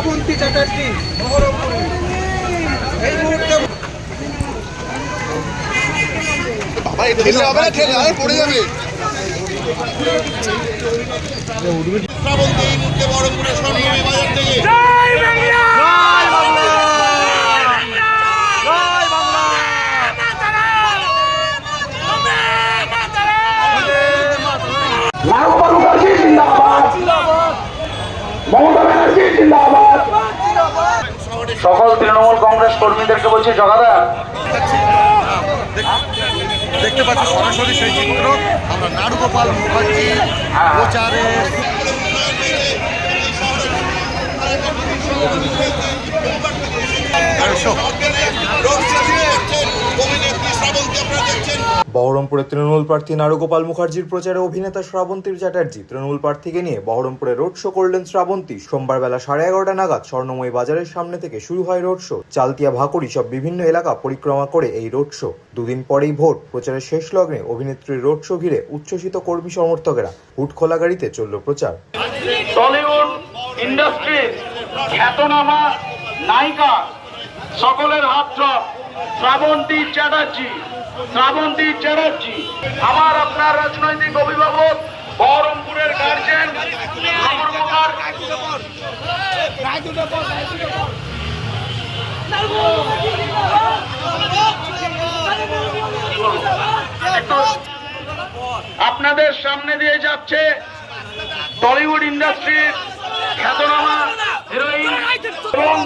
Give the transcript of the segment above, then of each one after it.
শ্রাবন্তী চ্যাটার্জি এই মুহূর্তে পড়ে যাবে। শ্রাবন্তী এই মুহূর্তে বহরমপুরের স্বর্ণভূমি বাজার থেকে সকল তৃণমূল কংগ্রেস কর্মীদেরকে বলছি জগাদা দেখতে পাচ্ছি সরাসরি সেই চিত্র। আমরা নারুগোপাল মুখার্জি প্রচারে বহরমপুরে তৃণমূল প্রার্থী নারুগোপাল মুখার্জির প্রচারে অভিনেতা শ্রাবন্তী চ্যাটার্জি তৃণমূল প্রার্থীকে নিয়ে বহরমপুরে রোড শো করলেন শ্রাবন্তী। সোমবার বেলা 11:30 নাগাদ স্বর্ণময়ী বাজারের সামনে থেকে শুরু হয় রোড শো। চালতিয়া ভাকুড়ি সব বিভিন্ন এলাকা পরিক্রমা করে এই রোড শো। দুদিন পরেই ভোট প্রচারের শেষ লগ্নে অভিনেত্রীর রোড শো ঘিরে উচ্ছ্বসিত কর্মী সমর্থকেরা হুট খোলা গাড়িতে চলল প্রচার। টলিউড ইন্ডাস্ট্রির খ্যাতনামা নায়িকা সকলের হাত জপ শ্রাবন্তী চ্যাটার্জি। শ্রাবন্তী চ্যাটার্জি আমার আপনার রাজনৈতিক অভিভাবক, বহরমপুরের গার্জেন, আপনাদের সামনে দিয়ে যাচ্ছে টলিউড ইন্ডাস্ট্রির খ্যাতনামা হিরোইন এবং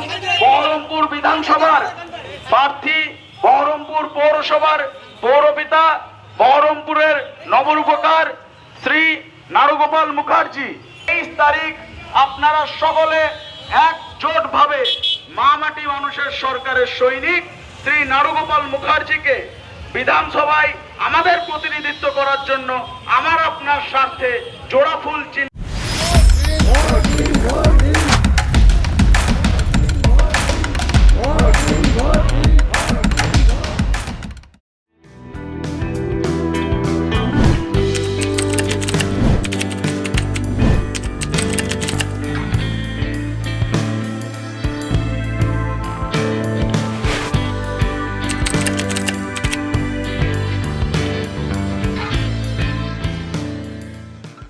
বহরমপুর বিধানসভার প্রার্থী, বহরমপুর পৌরসভার পৌরপিতা, বহরমপুরের নবরূপকার শ্রী নারুগোপাল মুখার্জি। 23 তারিখ আপনারা সকলে একজোটভাবে মা মাটি মানুষের সরকারের সৈনিক শ্রী নারুগোপাল মুখার্জিকে বিধানসভায় আমাদের প্রতিনিধিত্ব করার জন্য আমার আপনার স্বার্থে জোড়া ফুল চিহ্ন